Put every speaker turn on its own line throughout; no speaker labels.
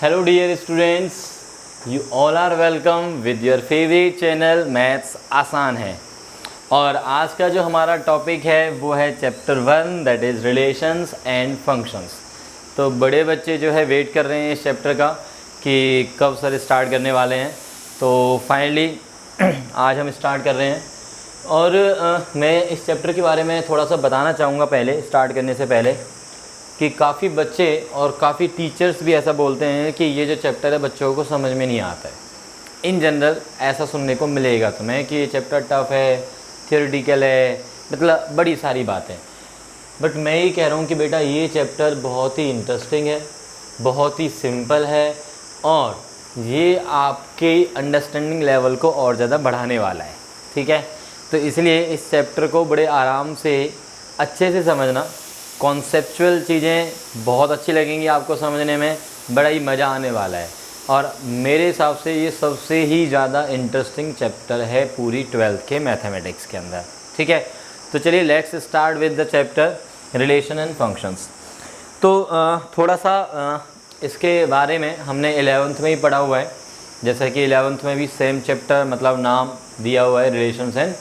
Hello dear students, you all are welcome with your favorite channel maths आसान है। और आज का जो हमारा टॉपिक है वो है chapter 1 that is relations and functions. तो बड़े बच्चे जो है वेट कर रहे हैं इस चैप्टर का कि कब सर स्टार्ट करने वाले हैं। तो फाइनली आज हम स्टार्ट कर रहे हैं और मैं इस चैप्टर के बारे में थोड़ा सा बताना चाहूँगा पहले स्टार्ट करने से पहले कि काफ़ी बच्चे और काफ़ी टीचर्स भी ऐसा बोलते हैं कि ये जो चैप्टर है बच्चों को समझ में नहीं आता है। इन जनरल ऐसा सुनने को मिलेगा तुम्हें कि ये चैप्टर टफ़ है, थियोरेटिकल है, मतलब बड़ी सारी बातें। बट मैं ये कह रहा हूँ कि बेटा ये चैप्टर बहुत ही इंटरेस्टिंग है, बहुत ही सिंपल है और ये आपके अंडरस्टैंडिंग लेवल को और ज़्यादा बढ़ाने वाला है। ठीक है, तो इसलिए इस चैप्टर को बड़े आराम से अच्छे से समझना। कॉन्सेप्चुअल चीज़ें बहुत अच्छी लगेंगी आपको समझने में, बड़ा ही मज़ा आने वाला है। और मेरे हिसाब से ये सबसे ही ज़्यादा इंटरेस्टिंग चैप्टर है पूरी 12th के मैथमेटिक्स के अंदर। ठीक है, तो चलिए let's start with the chapter relation and functions. तो थोड़ा सा इसके बारे में हमने 11th में ही पढ़ा हुआ है, जैसे कि 11th में भी सेम चैप्टर मतलब नाम दिया हुआ है रिलेशंस एंड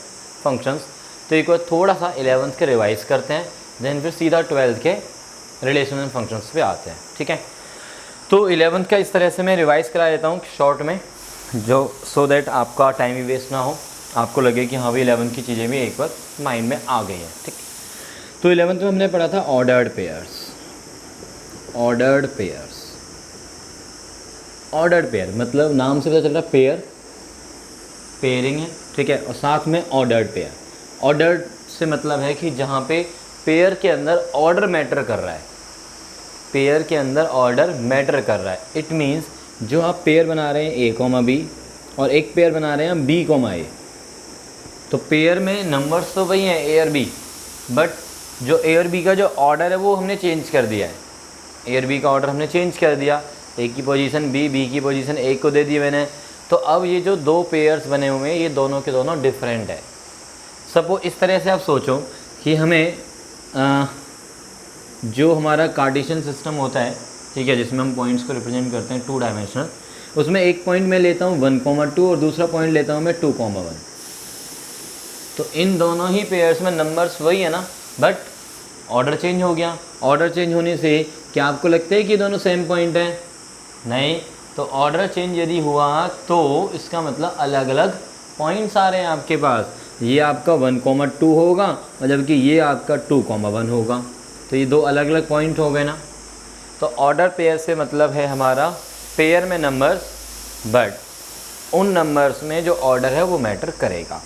फंक्शंस। तो एक बार थोड़ा सा 11th के रिवाइज़ करते हैं, देन फिर सीधा 12th के रिलेशन एंड फंक्शंस पे आते हैं। ठीक है, तो 11th का इस तरह से मैं रिवाइज़ करा देता हूँ शॉर्ट में, जो सो दैट आपका टाइम भी वेस्ट ना हो, आपको लगे कि हाँ भाई 11th की चीज़ें भी एक बार माइंड में आ गई हैं। ठीक, तो 11th में हमने पढ़ा था ordered pairs. Ordered pairs, ordered pair मतलब नाम से पता चल रहा है पेयर, पेयरिंग है। ठीक है, और साथ में ऑर्डर्ड पेयर। ऑर्डर्ड से मतलब है कि जहाँ पे पेयर के अंदर ऑर्डर मैटर कर रहा है, पेयर के अंदर ऑर्डर मैटर कर रहा है। इट मीन्स जो आप पेयर बना रहे हैं ए कोमा बी और एक पेयर बना रहे हैं बी कोमा ए, तो पेयर में नंबर्स तो वही हैं ए और बी, बट जो ए और बी का जो ऑर्डर है वो हमने चेंज कर दिया है। ए और बी का ऑर्डर हमने चेंज कर दिया, ए की पोजीशन बी, बी की पोजीशन ए को दे दी मैंने। तो अब ये जो दो पेयर्स बने हुए हैं ये दोनों के दोनों डिफरेंट है। सपोज इस तरह से आप सोचो कि हमें जो हमारा कार्टेशियन सिस्टम होता है, ठीक है, जिसमें हम पॉइंट्स को रिप्रेजेंट करते हैं 2 डायमेंशनल, उसमें एक पॉइंट मैं लेता हूँ 1,2 और दूसरा पॉइंट लेता हूँ मैं 2,1। तो इन दोनों ही पेयर्स में नंबर्स वही है ना, बट ऑर्डर चेंज हो गया। ऑर्डर चेंज होने से क्या आपको लगता है कि दोनों सेम पॉइंट हैं? नहीं। तो ऑर्डर चेंज यदि हुआ तो इसका मतलब अलग अलग पॉइंट्स आ रहे हैं आपके पास। ये आपका 1,2 होगा और जबकि ये आपका 2,1 होगा, तो ये दो अलग अलग पॉइंट हो गए ना। तो ऑर्डर पेयर से मतलब है हमारा पेयर में नंबर्स, बट उन नंबर्स में जो ऑर्डर है वो मैटर करेगा।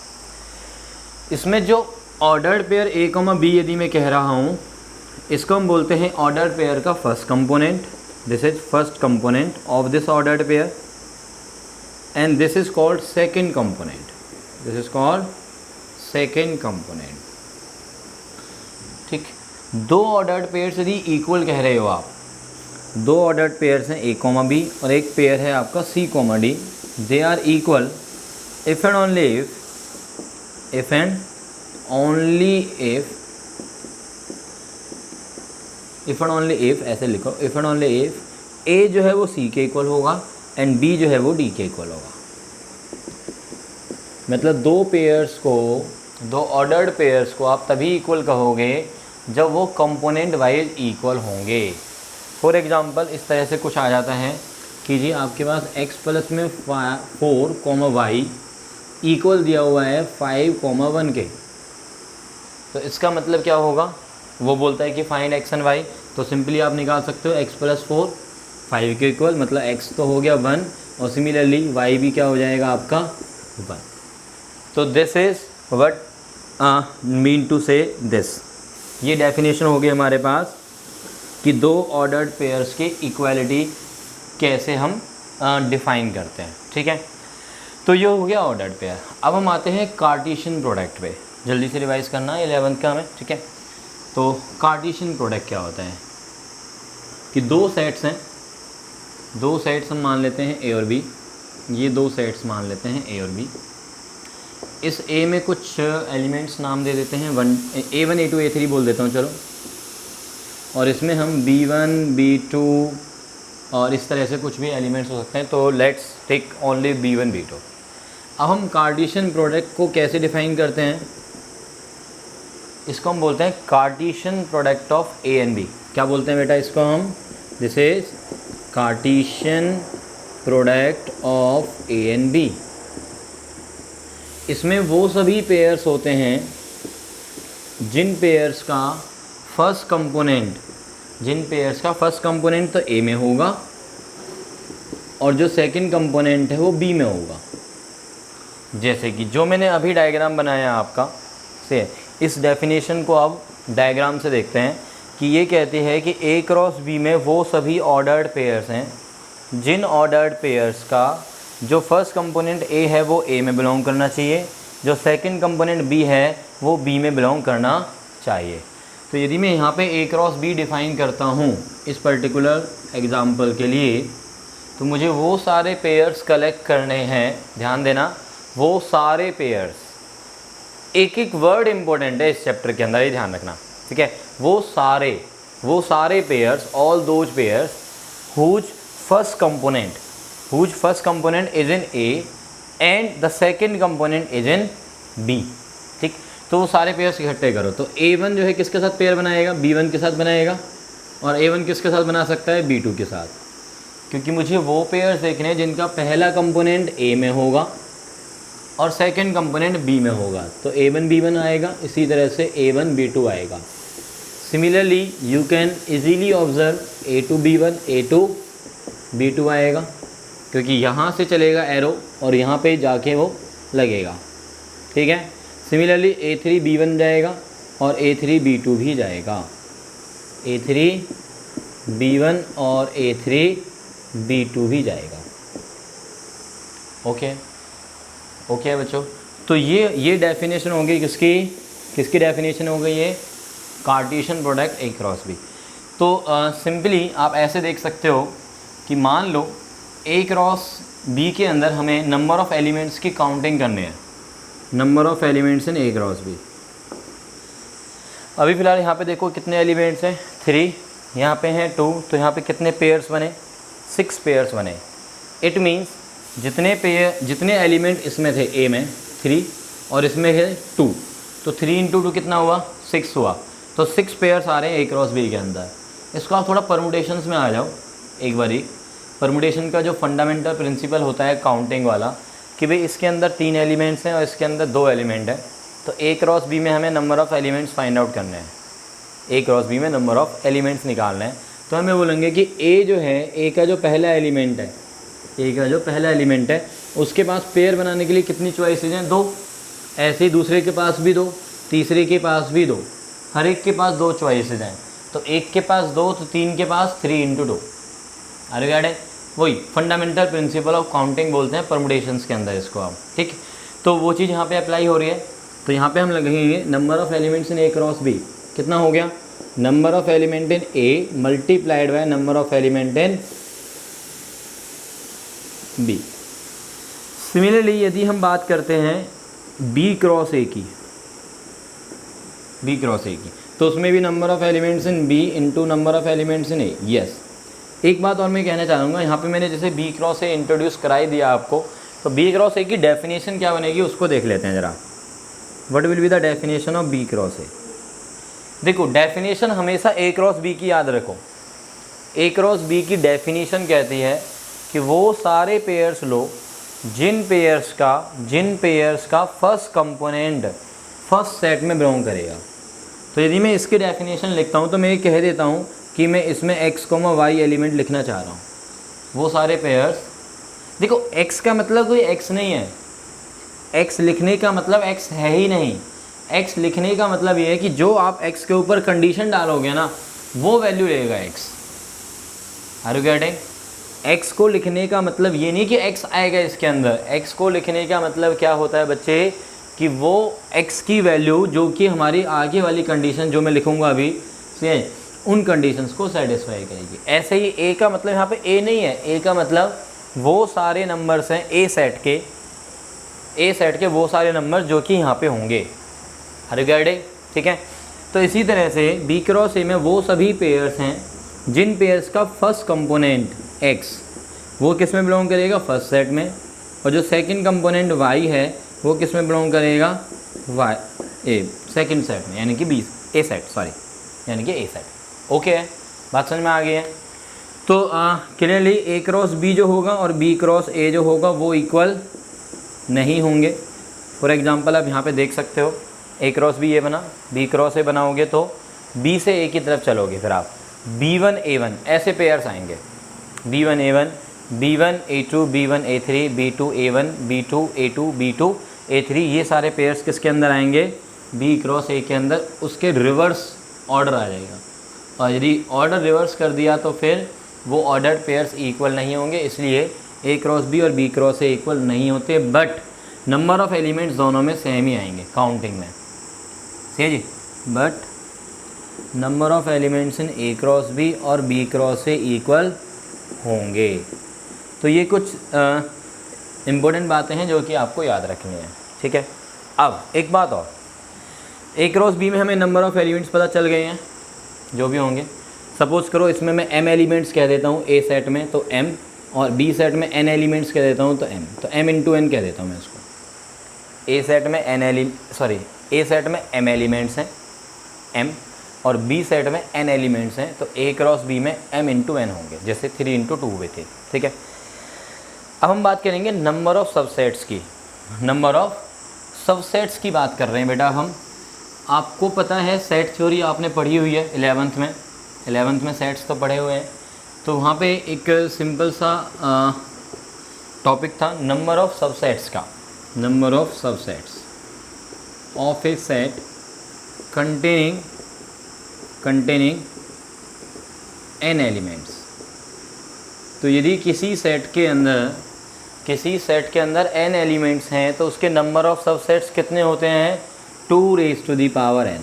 इसमें जो ordered pair A comma B यदि मैं कह रहा हूँ, इसको हम बोलते हैं ऑर्डर्ड पेयर का first component. This is first component of this ordered pair and this is called second component. This is called second component. ठीक, दो ऑर्डर्ड पेयर्स यदि इक्वल कह रहे हो आप, दो ऑर्डर्ड पेयर्स हैं ए कोमा बी और एक पेयर है आपका C comma D, they are equal if and only if, if and only if, if and only if ऐसे लिखो, if and only if A जो है वो सी के इक्वल होगा एंड बी जो है वो डी के इक्वल होगा। मतलब दो पेयर्स को, दो ऑर्डर्ड पेयर्स को आप तभी इक्वल कहोगे जब वो कंपोनेंट वाइज इक्वल होंगे। फॉर एग्जांपल इस तरह से कुछ आ जाता है कि जी आपके पास x प्लस में 4, y इक्वल दिया हुआ है 5, 1 के। तो इसका मतलब क्या होगा? वो बोलता है कि फाइंड x एंड y, तो सिंपली आप निकाल सकते हो x प्लस 4 5 के इक्वल, मतलब x तो हो गया 1 और सिमिलरली y भी क्या हो जाएगा आपका 1। तो this is what mean to say this. ये डेफिनेशन हो गई हमारे पास कि दो ऑर्डर्ड पेयर्स की इक्वालिटी कैसे हम डिफ़ाइन करते हैं। ठीक है, तो ये हो गया ऑर्डर्ड पेयर। अब हम आते हैं कार्टेशियन प्रोडक्ट पे, जल्दी से रिवाइज करना है 11th का हमें। ठीक है, तो कार्टेशियन प्रोडक्ट क्या होता है कि दो सेट्स हैं, दो सेट्स हम मान लेते हैं ए और बी, ये दो सेट्स मान लेते हैं ए और बी। इस ए में कुछ एलिमेंट्स नाम दे देते हैं, A1 A2 A3 बोल देता हूँ चलो, और इसमें हम B1 B2 और इस तरह से कुछ भी एलिमेंट्स हो सकते हैं। तो let's take only B1 B2। अब हम कार्टेशियन प्रोडक्ट को कैसे डिफाइन करते हैं? इसको हम बोलते हैं Cartesian product of A and B। क्या बोलते हैं बेटा इसको हम? This is Cartesian product of A and B। इसमें वो सभी पेयर्स होते हैं जिन पेयर्स का फर्स्ट कंपोनेंट तो A में होगा और जो सेकंड कंपोनेंट है वो B में होगा। जैसे कि जो मैंने अभी डायग्राम बनाया आपका से, इस डेफिनेशन को अब डायग्राम से देखते हैं कि ये कहती है कि A क्रॉस B में वो सभी ऑर्डर्ड पेयर्स हैं जिन ऑर्डर्ड पेयर्स का जो फर्स्ट कंपोनेंट A है वो A में बिलोंग करना चाहिए, जो सेकंड कंपोनेंट B है वो B में बिलोंग करना चाहिए। तो यदि मैं यहाँ पे A क्रॉस B डिफ़ाइन करता हूँ इस पर्टिकुलर एग्जांपल के लिए, तो मुझे वो सारे पेयर्स कलेक्ट करने हैं। ध्यान देना, वो सारे पेयर्स, एक एक वर्ड इम्पोर्टेंट है इस चैप्टर के अंदर, ये ध्यान रखना, ठीक है। वो सारे pairs, all those pairs whose first component is in A and the second component is in B, ठीक। तो वो सारे पेयर्स इकट्ठे करो। तो A1 जो है किसके साथ पेयर बनाएगा? B1 के साथ बनाएगा। और A1 किसके साथ बना सकता है? B2 के साथ, क्योंकि मुझे वो पेयर्स देखने हैं जिनका पहला कंपोनेंट A में होगा और सेकंड कंपोनेंट B में होगा। तो A1 B1 आएगा, इसी तरह से A1 B2 आएगा। Similarly you can easily observe A2 B1 A2 B2 आएगा, क्योंकि यहाँ से चलेगा एरो और यहाँ पे जाके वो लगेगा, ठीक है। सिमिलरली A3 B1 जाएगा और A3 B2 भी जाएगा। A3 B1 और A3 B2 भी जाएगा। ओके बच्चों, तो ये डेफिनेशन हो गई किसकी डेफिनेशन हो गई? ये Cartesian product A cross B। तो सिंपली आप ऐसे देख सकते हो कि मान लो A क्रॉस B के अंदर हमें नंबर ऑफ़ एलिमेंट्स की काउंटिंग करनी है, number of elements in A cross B। अभी फ़िलहाल यहाँ पे देखो कितने एलिमेंट्स हैं? 3, यहाँ पे हैं 2, तो यहाँ पे कितने पेयर्स बने? 6 पेयर्स बने। इट मीन्स जितने एलिमेंट इसमें थे A में 3 और इसमें है 2, तो 3 × 2 कितना हुआ? 6 हुआ। तो 6 पेयर्स आ रहे हैं A क्रॉस B के अंदर। इसको आप थोड़ा परमुटेशंस में आ जाओ एक बारी। परमुटेशन का जो फंडामेंटल प्रिंसिपल होता है काउंटिंग वाला, कि भाई इसके अंदर 3 एलिमेंट्स हैं और इसके अंदर 2 एलिमेंट हैं, तो A क्रॉस B में हमें number of elements find out करने हैं। A क्रॉस B में नंबर ऑफ़ एलिमेंट्स निकालना है। तो हमें बोलेंगे कि A जो है, A का जो पहला एलिमेंट है उसके पास पेयर बनाने के लिए कितनी चॉइसेज हैं? 2। ऐसे ही दूसरे के पास भी 2, तीसरे के पास भी 2, हर एक के पास 2 चॉइसेज हैं। तो एक के पास 2, तो 3 के पास 3 × 2। अरे गाइड है, वही फंडामेंटल प्रिंसिपल ऑफ काउंटिंग बोलते हैं परमुटेशंस के अंदर इसको आप, ठीक। तो वो चीज़ यहाँ पे अप्लाई हो रही है। तो यहाँ पे हम लगेंगे number of elements in A cross B। कितना हो गया? Number of element in A multiplied by number of element in B। Similarly यदि हम बात करते हैं B क्रॉस A की, तो उसमें भी number of elements in B into number of elements in A। Yes, एक बात और मैं कहना चाहूँगा, यहाँ पे मैंने जैसे B क्रॉस A इंट्रोड्यूस कराई दिया आपको, तो B क्रॉस A की डेफिनेशन क्या बनेगी उसको देख लेते हैं ज़रा। What will be the definition of B cross A? देखो, डेफिनेशन हमेशा A क्रॉस B की याद रखो। A क्रॉस B की डेफिनेशन कहती है कि वो सारे पेयर्स लो जिन पेयर्स का फर्स्ट कंपोनेंट फर्स्ट सेट में बिलोंग करेगा। तो यदि मैं इसकी डेफिनेशन लिखता हूँ तो मैं ये कह देता हूँ कि मैं इसमें x, y एलिमेंट लिखना चाह रहा हूँ। वो सारे पेयर्स, देखो x का मतलब कोई x नहीं है, x लिखने का मतलब x है ही नहीं। x लिखने का मतलब ये है कि जो आप x के ऊपर कंडीशन डालोगे ना, वो वैल्यू लेगा x। Are you getting? x को लिखने का मतलब ये नहीं कि x आएगा इसके अंदर। x को लिखने का मतलब क्या होता है बच्चे, कि वो x की वैल्यू जो कि हमारी आगे वाली कंडीशन जो मैं लिखूँगा अभी से, उन कंडीशंस को सेटिस्फाई करेगी। ऐसे ही a का मतलब यहाँ पे a नहीं है, a का मतलब वो सारे नंबर्स हैं a सेट के वो सारे नंबर जो कि यहाँ पे होंगे। हर गाइडिंग, ठीक है। तो इसी तरह से B क्रॉस A में वो सभी पेयर्स हैं जिन पेयर्स का फर्स्ट कंपोनेंट x वो किस में बिलोंग करेगा, फर्स्ट सेट में, और जो सेकंड कंपोनेंट y है वो किस में बिलोंग करेगा, y ए सेकंड सेट में, यानी कि बी ए सेट, सॉरी यानी कि ए सेट। ओके है, बात समझ में आ गई है। तो क्लियरली ए क्रॉस बी जो होगा और बी क्रॉस ए जो होगा वो इक्वल नहीं होंगे। फॉर एग्जांपल आप यहाँ पे देख सकते हो ए क्रॉस बी ए बना, बी क्रॉस ए बनाओगे तो बी से ए की तरफ चलोगे, फिर आप B1 A1 ऐसे पेयर्स आएंगे, B1 A1, B1 A2, B1 A3, B2 A1, B2 A2, B2 A3, ये सारे पेयर्स किसके अंदर आएंगे, B क्रॉस A के अंदर, उसके रिवर्स ऑर्डर आ जाएगा। और यदि ऑर्डर रिवर्स कर दिया तो फिर वो ऑर्डर्ड पेयर्स इक्वल नहीं होंगे, इसलिए A क्रॉस B और B क्रॉस A इक्वल नहीं होते, बट नंबर ऑफ़ एलिमेंट्स दोनों में सेम ही आएंगे काउंटिंग में, सही है जी। But number of elements in A cross B और बी क्रॉस ए इक्वल होंगे। तो ये कुछ इम्पोर्टेंट बातें हैं जो कि आपको याद रखनी है, ठीक है। अब एक बात और, ए क्रॉस बी में हमें नंबर ऑफ़ एलिमेंट्स पता चल गए हैं जो भी होंगे। सपोज़ करो इसमें मैं m एलिमेंट्स कह देता हूँ ए सेट में तो m, और बी सेट में n एलिमेंट्स कह देता हूँ तो m इंटू n कह देता हूँ मैं इसको। ए सेट में ए सेट में m एलिमेंट्स हैं m, और बी सेट में n एलिमेंट्स हैं तो a क्रॉस b में m इंटू n होंगे, जैसे 3 इंटू 2 हुए थे, ठीक है। अब हम बात करेंगे नंबर ऑफ़ सबसेट्स की। नंबर ऑफ़ सबसेट्स की बात कर रहे हैं बेटा हम। आपको पता है सेट थ्योरी आपने पढ़ी हुई है 11th में सेट्स तो पढ़े हुए हैं। तो वहाँ पे एक सिंपल सा टॉपिक था नंबर ऑफ़ सबसेट्स का। Number of subsets of a set containing n elements. तो यदि किसी सेट के अंदर n एलिमेंट्स हैं तो उसके नंबर ऑफ़ सबसेट्स कितने होते हैं, 2n।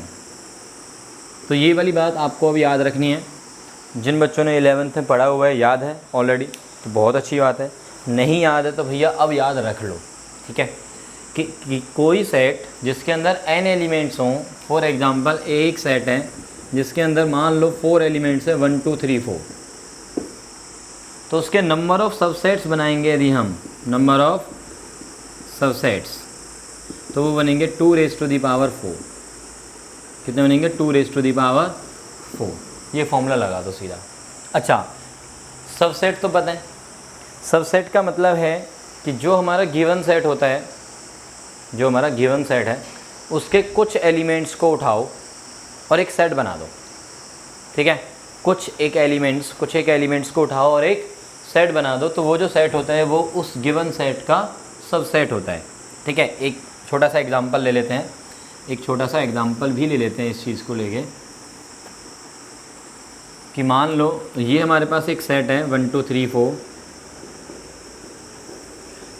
तो ये वाली बात आपको अब याद रखनी है। जिन बच्चों ने 11th में पढ़ा हुआ है, याद है ऑलरेडी, तो बहुत अच्छी बात है। नहीं याद है तो भैया अब याद रख लो, ठीक है। कि कोई सेट जिसके अंदर n एलिमेंट्स हों, फॉर एग्ज़ाम्पल एक सेट है जिसके अंदर मान लो 4 एलिमेंट्स है, 1 2 3 4, तो उसके नंबर ऑफ़ सबसेट्स बनाएंगे यदि हम नंबर ऑफ़ सबसेट्स, तो वो बनेंगे 2⁴। कितने बनेंगे, 2⁴। ये फॉर्मूला लगा दो सीधा। अच्छा, सबसेट तो पता है, सबसेट का मतलब है कि जो हमारा गिवन सेट होता है, जो हमारा गिवन सेट है उसके कुछ एलिमेंट्स को उठाओ और एक सेट बना दो, ठीक है। कुछ एक एलिमेंट्स को उठाओ और एक सेट बना दो, तो वो जो सेट होता है वो उस गिवन सेट का सबसेट होता है, ठीक है। एक छोटा सा एग्जांपल ले लेते हैं, इस चीज़ को लेके कि मान लो ये हमारे पास एक सेट है 1 2 3 4।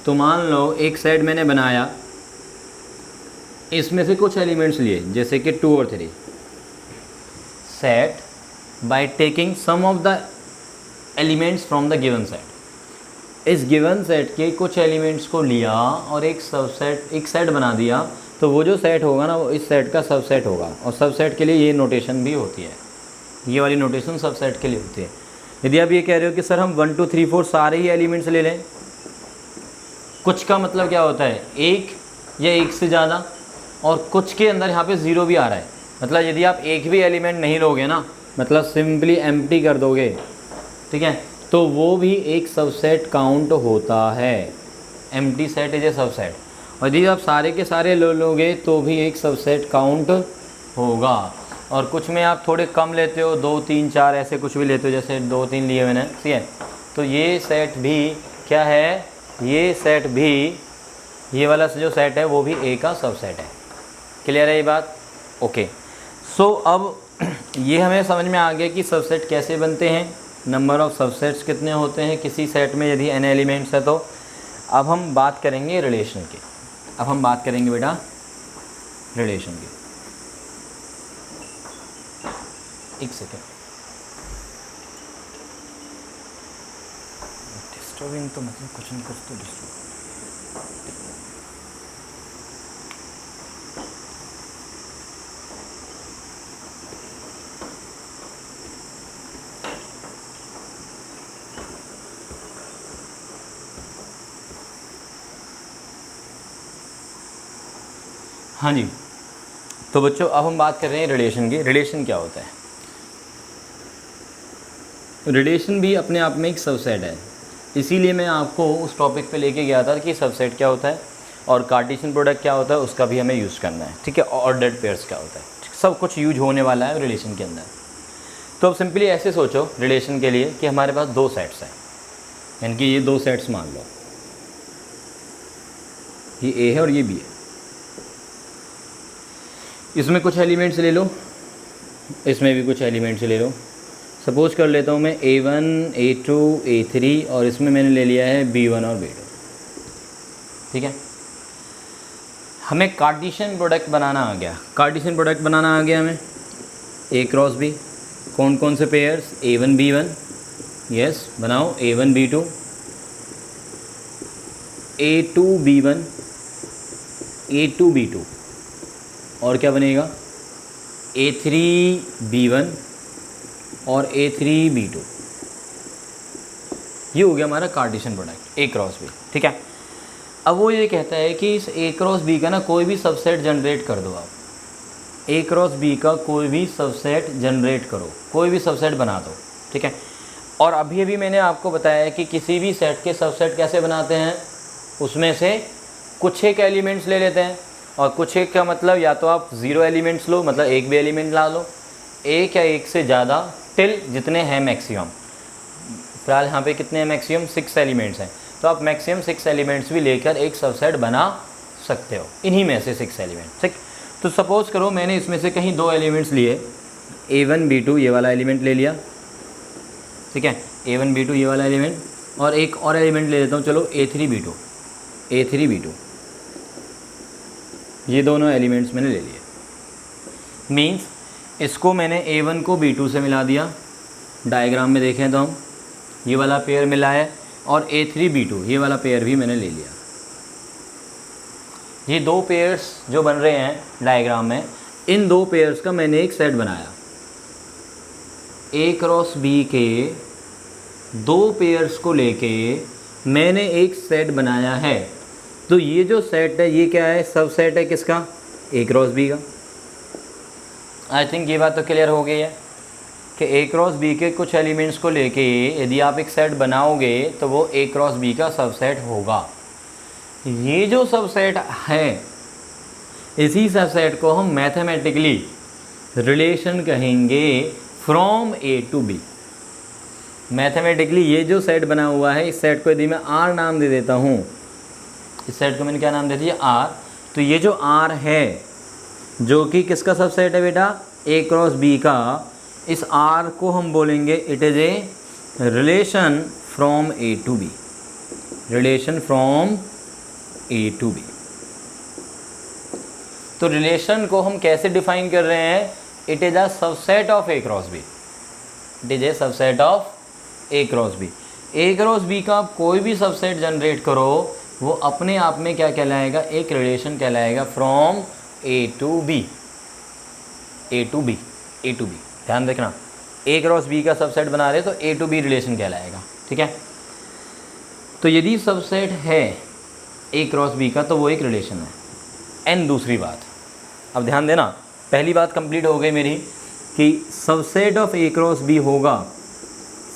तो मान लो एक सेट मैंने बनाया, इसमें से कुछ एलिमेंट्स लिए जैसे कि 2 और 3। Set by taking some of the elements from the given set. इस गिवन सेट के कुछ एलिमेंट्स को लिया और एक सेट बना दिया, तो वो जो सेट होगा ना वो इस सेट का सबसेट होगा। और सबसेट के लिए ये नोटेशन भी होती है, ये वाली नोटेशन सबसेट के लिए होती है। यदि आप ये कह रहे हो कि सर हम 1 2 3 4 सारे ही एलिमेंट्स ले लें, कुछ का मतलब क्या होता है, एक या एक से ज़्यादा, और कुछ के अंदर यहाँ पे 0 भी आ रहा है। मतलब यदि आप एक भी एलिमेंट नहीं लोगे ना, मतलब सिंपली एम्प्टी कर दोगे, ठीक है, तो वो भी एक सबसेट काउंट होता है। Empty set is a subset. और यदि आप सारे के सारे लोगे तो भी एक सबसेट काउंट होगा। और कुछ में आप थोड़े कम लेते हो, 2 3 4 ऐसे कुछ भी लेते हो, जैसे 2 3 लिए मैंने, ठीक है, तो ये सेट भी क्या है, ये सेट भी, ये वाला जो सेट है वो भी ए का सबसेट है। क्लियर है ये बात? ओके। सो अब ये हमें समझ में आ गया कि सबसेट कैसे बनते हैं, नंबर ऑफ़ सबसेट्स कितने होते हैं किसी सेट में यदि n एलिमेंट्स है तो। अब हम बात करेंगे रिलेशन की। अब हम बात करेंगे बेटा रिलेशन की। एक सेकेंड, डिस्टर्बिंग तो मतलब कुछ नहीं, कुछ तो डिस्टर्ब। हाँ जी, तो बच्चों अब हम बात कर रहे हैं रिलेशन की। रिलेशन क्या होता है? रिलेशन भी अपने आप में एक सबसेट है, इसीलिए मैं आपको उस टॉपिक पे लेके गया था कि सबसेट क्या होता है और कार्टेशियन प्रोडक्ट क्या होता है, उसका भी हमें यूज़ करना है, ठीक है। ऑर्डर्ड पेयर्स क्या होता है, सब कुछ यूज होने वाला है रिलेशन के अंदर। तो अब सिंपली ऐसे सोचो रिलेशन के लिए कि हमारे पास दो सेट्स हैं, यानी कि ये दो सेट्स मान लो, ये ए है और ये बी है। इसमें कुछ एलिमेंट्स ले लो, इसमें भी कुछ एलिमेंट्स ले लो। सपोज कर लेता हूँ मैं A1, A2, A3 और इसमें मैंने ले लिया है B1 और B2, ठीक है। हमें कार्टेशियन प्रोडक्ट बनाना आ गया, कार्टेशियन प्रोडक्ट बनाना आ गया हमें A क्रॉस B। कौन कौन से पेयर्स? A1 B1, यस बनाओ, A1 B2, A2 B1, A2 B2 और क्या बनेगा? A3 B1 और A3 B2। ये हो गया हमारा Cartesian product A cross B, ठीक है। अब वो ये कहता है कि इस A क्रॉस B का ना कोई भी सबसेट जनरेट कर दो आप, A क्रॉस B का कोई भी सबसेट जनरेट करो, कोई भी सबसेट बना दो, ठीक है। और अभी अभी मैंने आपको बताया है कि किसी भी सेट के सबसेट कैसे बनाते हैं, उसमें से कुछ एक एलिमेंट्स ले लेते हैं, और कुछ एक का मतलब या तो आप ज़ीरो एलिमेंट्स लो, मतलब एक भी एलिमेंट ला लो, एक या एक से ज़्यादा टिल जितने हैं मैक्सिमम। फिलहाल यहाँ पे कितने हैं मैक्सिमम? 6 एलिमेंट्स हैं, तो आप मैक्सिमम 6 एलिमेंट्स भी लेकर एक सबसेट बना सकते हो, इन्हीं में से 6 एलिमेंट, ठीक। तो सपोज़ करो मैंने इसमें से कहीं 2 एलिमेंट्स लिए, A1 B2 ये वाला एलिमेंट ले लिया, ठीक है, A1 B2 ये वाला एलिमेंट, और एक और एलिमेंट ले लेता हूँ, चलो A3 B2, A3 B2, ये दोनों एलिमेंट्स मैंने ले लिए। मीन्स इसको मैंने A1 को B2 से मिला दिया, डायग्राम में देखें तो हम ये वाला पेयर मिला है, और A3 B2 ये वाला पेयर भी मैंने ले लिया। ये दो पेयर्स जो बन रहे हैं डायग्राम में, इन दो पेयर्स का मैंने एक सेट बनाया। A क्रॉस B के दो पेयर्स को लेके मैंने एक सेट बनाया है। तो ये जो सेट है ये क्या है? सब सेट है किसका? A क्रॉस B का। आई थिंक ये बात तो क्लियर हो गई है कि A क्रॉस B के कुछ एलिमेंट्स को लेके यदि आप एक सेट बनाओगे तो वो A क्रॉस B का सबसेट होगा। ये जो सबसेट है, इसी सबसेट को हम मैथमेटिकली रिलेशन कहेंगे from A to B। Mathematically ये जो सेट बना हुआ है, इस सेट को यदि मैं R नाम दे देता हूँ, इस सेट को मैंने क्या नाम दे दिया? R। तो ये जो R है जो कि किसका सबसेट है बेटा? A क्रॉस B का, इस R को हम बोलेंगे it is a relation from A to B, relation from A to B। तो रिलेशन को हम कैसे डिफाइन कर रहे हैं? It is a subset of A cross B, it is a subset of A cross B। A cross B का आप कोई भी सबसेट जनरेट करो, वो अपने आप में क्या कहलाएगा? एक रिलेशन कहलाएगा from A to B, A to B, A to B। ध्यान रखना, A क्रॉस B का सबसेट बना रहे तो A टू B रिलेशन कहलाएगा, ठीक है। तो यदि सबसेट है A क्रॉस B का तो वो एक रिलेशन है। एंड दूसरी बात, अब ध्यान देना, पहली बात कंप्लीट हो गई मेरी कि subset of A cross B होगा,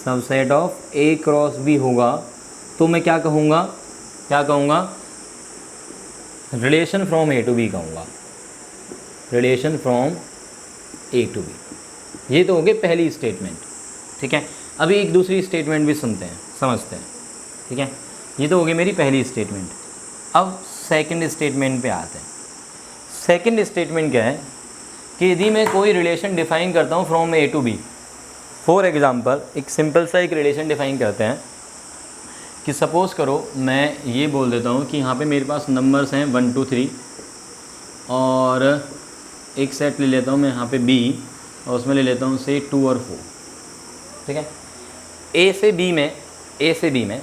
subset of A cross B होगा, तो मैं क्या कहूँगा? क्या कहूँगा? Relation from A to B कहूँगा, relation from A to B। ये तो हो गई पहली स्टेटमेंट, ठीक है। अभी एक दूसरी स्टेटमेंट भी सुनते हैं, समझते हैं, ठीक है। ये तो हो गई मेरी पहली स्टेटमेंट। अब सेकंड स्टेटमेंट पे आते हैं। सेकंड स्टेटमेंट क्या है कि यदि मैं कोई रिलेशन डिफाइन करता हूँ from A to B, for example एक सिंपल सा एक रिलेशन डिफाइन करते हैं कि सपोज़ करो मैं ये बोल देता हूँ कि यहाँ पे मेरे पास नंबर्स हैं 1 2 3, और एक सेट ले लेता हूँ मैं यहाँ पे B, और उसमें ले लेता हूँ से 2 और 4, ठीक है। A से B में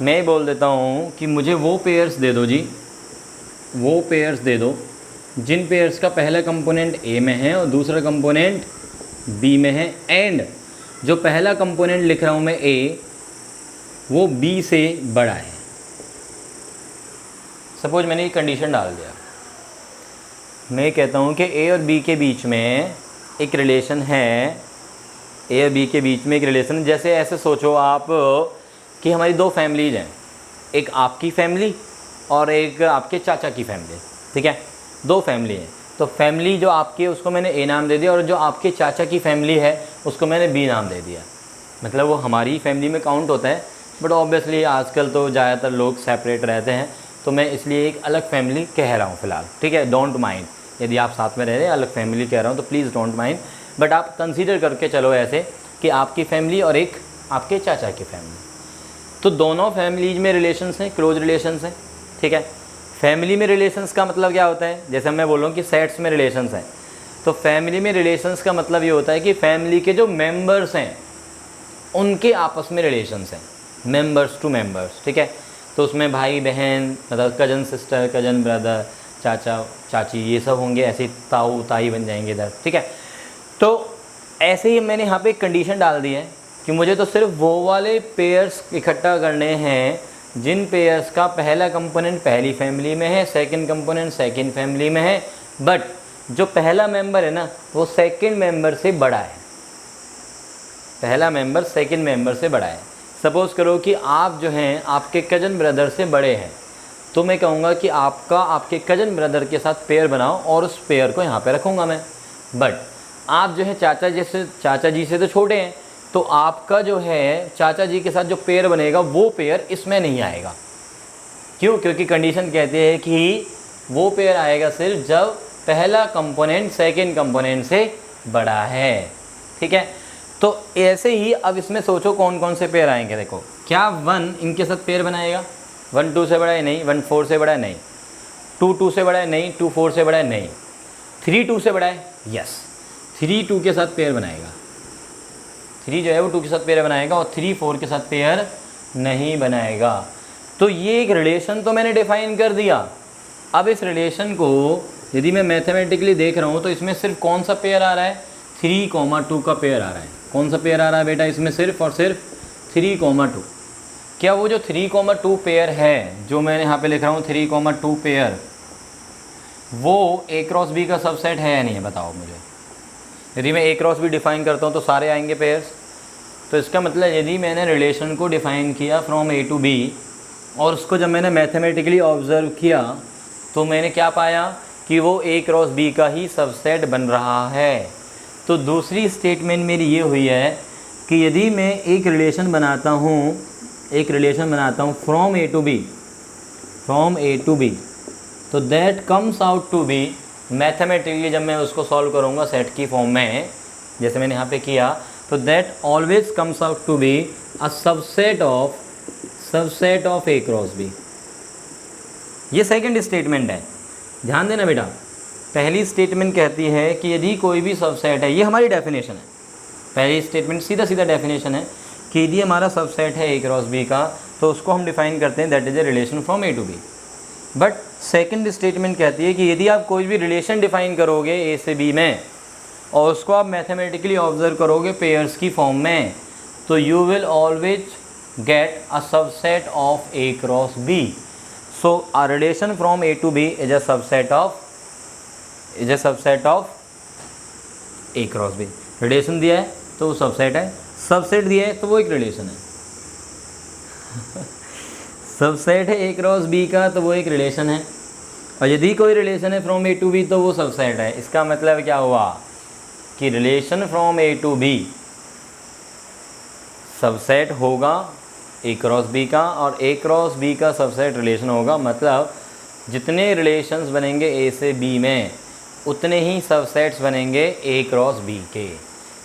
मैं बोल देता हूँ कि मुझे वो पेयर्स दे दो जी, वो पेयर्स दे दो जिन पेयर्स का पहला कंपोनेंट A में है और दूसरा कंपोनेंट B में है, एंड जो पहला कंपोनेंट लिख रहा हूँ मैं A, वो B से बड़ा है। सपोज मैंने ये कंडीशन डाल दिया, मैं कहता हूँ कि ए और बी के बीच में एक रिलेशन है, ए और बी के बीच में एक रिलेशन, जैसे ऐसे सोचो आप कि हमारी दो फैमिलीज हैं, एक आपकी फैमिली और एक आपके चाचा की फैमिली, ठीक है, दो फैमिली हैं। तो फैमिली जो आपकी है उसको मैंने ए नाम दे दिया और जो आपके चाचा की फैमिली है उसको मैंने बी नाम दे दिया। मतलब वो हमारी फैमिली में काउंट होता है, बट ऑब्वियसली आजकल तो ज़्यादातर लोग सेपरेट रहते हैं, तो मैं इसलिए एक अलग फैमिली कह रहा हूँ फ़िलहाल, ठीक है। डोंट माइंड, यदि आप साथ में रह रहे हैं अलग फैमिली कह रहा हूँ तो प्लीज़ डोंट माइंड, बट आप कंसीडर करके चलो ऐसे कि आपकी फैमिली और एक आपके चाचा की फैमिली, तो दोनों फैमिलीज में रिलेशंस हैं, क्लोज रिलेशंस हैं, ठीक है। फैमिली में रिलेशंस का मतलब क्या होता है, जैसे मैं बोल रहा हूँ कि सेट्स में रिलेशंस हैं, तो फैमिली में रिलेशंस का मतलब ये होता है कि फैमिली के जो मेंबर्स हैं उनके आपस में रिलेशंस हैं, मेंबर्स टू मेंबर्स, ठीक है। तो उसमें भाई बहन, मतलब कजन सिस्टर, कजन ब्रदर, चाचा चाची, ये सब होंगे, ऐसे ताऊ ताई बन जाएंगे इधर, ठीक है। तो ऐसे ही मैंने यहाँ पे एक कंडीशन डाल दी है कि मुझे तो सिर्फ वो वाले पेयर्स इकट्ठा करने हैं जिन पेयर्स का पहला कंपोनेंट पहली फैमिली में है, सेकंड कंपोनेंट सेकंड फैमिली में है, बट जो पहला मेंबर है ना वो सेकंड मेंबर से बड़ा है, पहला मेंबर सेकंड मेंबर से बड़ा है। सपोज़ करो कि आप जो हैं आपके कज़न ब्रदर से बड़े हैं, तो मैं कहूँगा कि आपका आपके कज़न ब्रदर के साथ पेयर बनाओ और उस पेयर को यहाँ पे रखूँगा मैं। बट आप जो है चाचा जी से तो छोटे हैं, तो आपका जो है चाचा जी के साथ जो पेयर बनेगा वो पेयर इसमें नहीं आएगा। क्यों? क्योंकि कंडीशन कहते हैं कि वो पेयर आएगा सिर्फ जब पहला कंपोनेंट सेकंड कंपोनेंट से बड़ा है, ठीक है। तो ऐसे ही अब इसमें सोचो कौन कौन से पेयर आएंगे। देखो, क्या 1 इनके साथ पेयर बनाएगा? 1 2 से बड़ा है नहीं, 1 4 से बड़ा है नहीं, 2 2 से बड़ा है नहीं, 2 4 से बड़ा है नहीं, 3 2 से बड़ा है, यस 3 2 के साथ पेयर बनाएगा, 3 जो है वो 2 के साथ पेयर बनाएगा और 3 4 के साथ पेयर नहीं बनाएगा। तो ये एक रिलेशन तो मैंने डिफाइन कर दिया। अब इस रिलेशन को यदि मैं मैथमेटिकली देख रहा हूँ तो इसमें सिर्फ कौन सा पेयर आ रहा है? 3, 2 का पेयर आ रहा है। कौन सा पेयर आ रहा है बेटा इसमें? सिर्फ और सिर्फ 3, 2। क्या वो जो 3, 2 पेयर है जो मैंने यहाँ पे लिख रहा हूँ 3, 2 पेयर, वो A क्रॉस B का सबसेट है या नहीं है? बताओ मुझे। यदि मैं A क्रॉस B डिफ़ाइन करता हूँ तो सारे आएंगे पेयर्स। तो इसका मतलब यदि मैंने रिलेशन को डिफ़ाइन किया फ्रॉम A टू B और उसको जब मैंने मैथमेटिकली ऑब्ज़र्व किया तो मैंने क्या पाया कि वो A क्रॉस B का ही सबसेट बन रहा है। तो दूसरी स्टेटमेंट मेरी ये हुई है कि यदि मैं एक रिलेशन बनाता हूँ फ्रॉम A टू B, तो that comes out to be, mathematically जब मैं उसको सॉल्व करूँगा सेट की फॉर्म में जैसे मैंने यहाँ पे किया, तो that always comes out to be a subset of A cross B। ये सेकंड स्टेटमेंट है, ध्यान देना बेटा। पहली स्टेटमेंट कहती है कि यदि कोई भी सबसेट है, ये हमारी डेफिनेशन है। पहली स्टेटमेंट सीधा डेफिनेशन है कि यदि हमारा सबसेट है A क्रॉस B का तो उसको हम डिफ़ाइन करते हैं that is a relation from A to B। But second statement कहती है कि यदि आप कोई भी रिलेशन डिफ़ाइन करोगे A से B में और उसको आप मैथमेटिकली ऑब्जर्व करोगे पेयर्स की फॉर्म में, तो you will always get a subset of A cross B। So a relation from A to B is a subset of A cross B। Relation दिया है तो वो सबसेट है, सबसेट दिया है तो वो एक रिलेशन है। सबसेट है A क्रॉस B का तो वो एक रिलेशन है, और यदि कोई रिलेशन है फ्रॉम A टू B तो वो सबसेट है। इसका मतलब क्या हुआ कि relation from A to B subset होगा A क्रॉस B का, और A क्रॉस B का सबसेट रिलेशन होगा। मतलब जितने रिलेशंस बनेंगे A से B में उतने ही सबसेट्स बनेंगे A क्रॉस B के।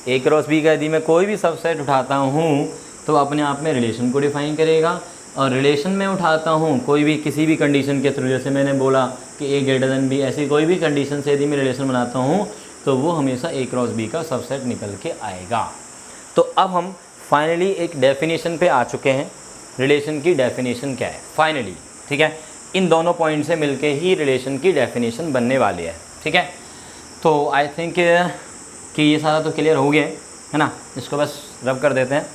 A क्रॉस B का यदि मैं कोई भी सबसेट उठाता हूँ तो अपने आप में रिलेशन को डिफ़ाइन करेगा, और रिलेशन में उठाता हूँ कोई भी किसी भी कंडीशन के थ्रू, जैसे मैंने बोला कि A ग्रेटर देन B, ऐसी कोई भी कंडीशन से यदि मैं रिलेशन बनाता हूँ तो वो हमेशा A क्रॉस B का सबसेट निकल के आएगा। तो अब हम फाइनली एक डेफिनेशन पे आ चुके हैं। रिलेशन की डेफिनेशन क्या है फाइनली, ठीक है। इन दोनों पॉइंट से मिलके ही रिलेशन की डेफिनेशन बनने वाली है, ठीक है। तो आई थिंक कि ये सारा तो क्लियर हो गया है ना, इसको बस रब कर देते हैं।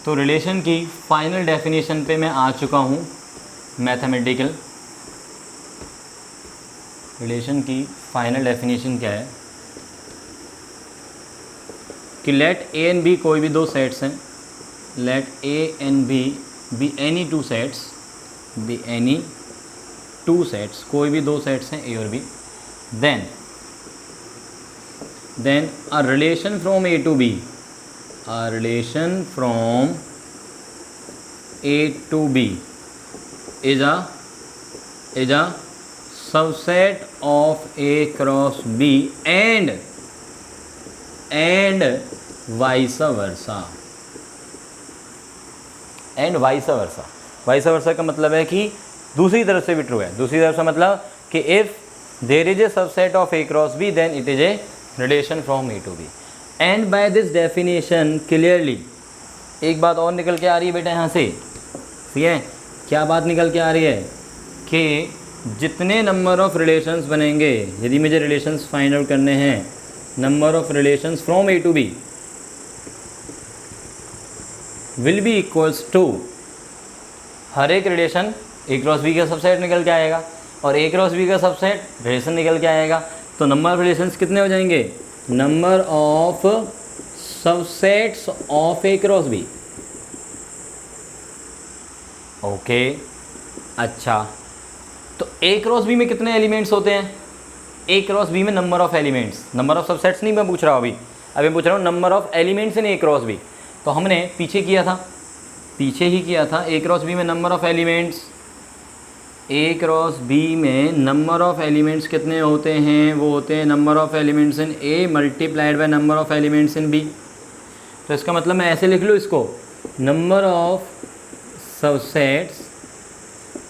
तो रिलेशन की फाइनल डेफिनेशन पे मैं आ चुका हूँ मैथमेटिकल। रिलेशन की फाइनल डेफिनेशन क्या है कि लेट ए एंड बी कोई भी दो सेट्स हैं, let A and B any two sets, B any two sets, कोई भी दो सेट्स हैं ए और B, then a relation from A to B, a relation from A to B is a subset of A cross B and vice versa, and vice versa. vice versa का मतलब है कि दूसरी तरफ से भी ट्रू है। दूसरी तरफ से मतलब कि if there is a subset of A cross B then it is a relation from A to B. And by this definition clearly एक बात और निकल के आ रही है बेटा यहाँ से, ठीक है, क्या बात निकल के आ रही है कि जितने नंबर ऑफ रिलेशंस बनेंगे, यदि मुझे रिलेशंस फाइंड आउट करने हैं, number of relations from A to B will be equals to, हर एक रिलेशन ए क्रॉस बी का सबसेट निकल के आएगा और ए क्रॉस बी का सबसेट रिलेशन निकल के आएगा। तो नंबर ऑफ रिलेशंस कितने हो जाएंगे, number of subsets of A cross B. Okay, अच्छा, तो ए क्रॉस बी में कितने एलिमेंट्स होते हैं, ए क्रॉस बी में number of elements, number of subsets नहीं मैं पूछ रहा हूँ अभी पूछ रहा हूँ number of elements in A cross B. तो हमने पीछे ही किया था ए क्रॉस बी में number of elements, A cross B में नंबर ऑफ एलिमेंट्स कितने होते हैं, वो होते हैं number of elements in A multiplied by number of elements in B. तो इसका मतलब मैं ऐसे लिख लूँ इसको, number of subsets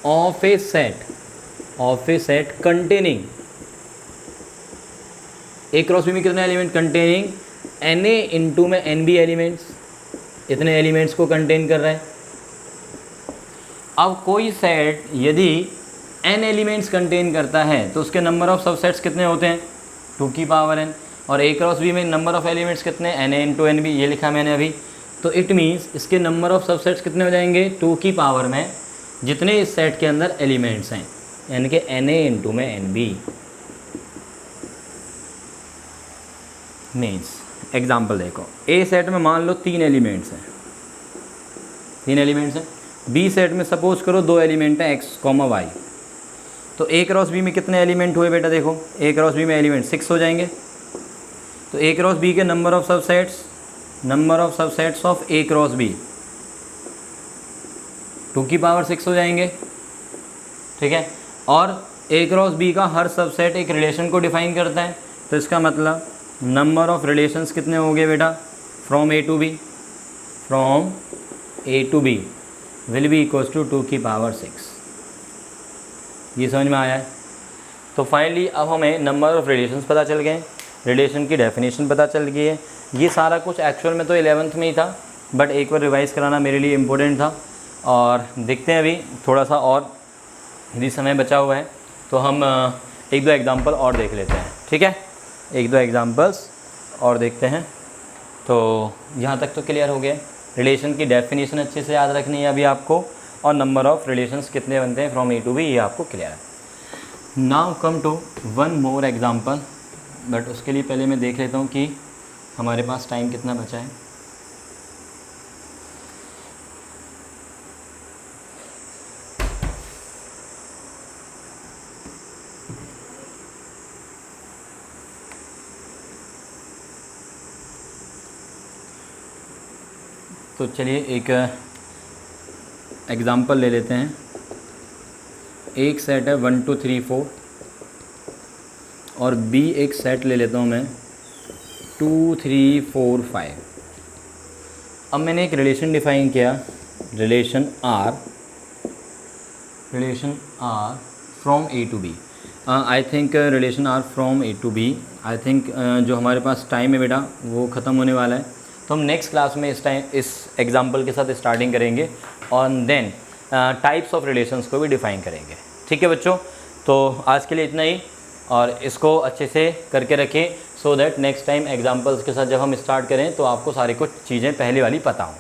of a set containing, A cross B में कितने element, containing n A into में एन बी एलिमेंट्स, इतने एलिमेंट्स को कंटेन कर रहा है। अब कोई सेट यदि n एलिमेंट्स कंटेन करता है तो उसके नंबर ऑफ सबसेट्स कितने होते हैं, 2 की पावर n, और a क्रॉस b में नंबर ऑफ एलिमेंट्स कितने, n a into n B, ये लिखा मैंने अभी। तो इट मीन्स इसके नंबर ऑफ सबसेट्स कितने हो जाएंगे, 2 की पावर में जितने इस सेट के अंदर एलिमेंट्स हैं, यानी कि n a इंटू में एन बी। मीन्स एग्जाम्पल देखो, a सेट में मान लो 3 एलिमेंट्स हैं, बी सेट में सपोज करो 2 एलिमेंट है x, y। तो ए क्रॉस बी में कितने एलिमेंट हुए बेटा, देखो ए क्रॉस बी में एलिमेंट 6 हो जाएंगे। तो ए क्रॉस बी के number of subsets of A cross B 2 की पावर 6 हो जाएंगे, ठीक है। और ए क्रॉस बी का हर सबसेट एक रिलेशन को डिफाइन करता है, तो इसका मतलब नंबर ऑफ रिलेशंस कितने हो गए बेटा, from A to B will be equals to 2 की पावर 6। ये समझ में आया है। तो फाइनली अब हमें नंबर ऑफ़ रिलेशंस पता चल गए, रिलेशन की डेफिनेशन पता चल गई है। ये सारा कुछ एक्चुअल में तो 11th में ही था, बट एक बार रिवाइज़ कराना मेरे लिए इम्पोर्टेंट था। और देखते हैं अभी थोड़ा सा और यदि समय बचा हुआ है तो हम 1-2 एग्जांपल और देख लेते हैं, ठीक है। 1-2 एग्जांपल्स और देखते हैं। तो यहाँ तक तो क्लियर हो गया, रिलेशन की डेफिनेशन अच्छे से याद रखनी है अभी आपको, और नंबर ऑफ़ रिलेशंस कितने बनते हैं फ्रॉम ए टू बी, ये आपको क्लियर है। Now come to one more example, but उसके लिए पहले मैं देख लेता हूँ कि हमारे पास टाइम कितना बचा है। तो चलिए एक एग्ज़ाम्पल ले लेते हैं। एक सेट है 1 2 3 4 और बी एक सेट ले लेता हूँ मैं 2 3 4 5। अब मैंने एक रिलेशन डिफ़ाइन किया, relation R from A to B. I think relation R from A to B, I think जो हमारे पास टाइम है बेटा वो ख़त्म होने वाला है, तो हम नेक्स्ट क्लास में इस एग्जांपल के साथ स्टार्टिंग करेंगे और देन टाइप्स ऑफ रिलेशंस को भी डिफ़ाइन करेंगे। ठीक है बच्चों, तो आज के लिए इतना ही, और इसको अच्छे से करके रखें so that next time examples के साथ जब हम स्टार्ट करें तो आपको सारी कुछ चीज़ें पहले वाली पता हों।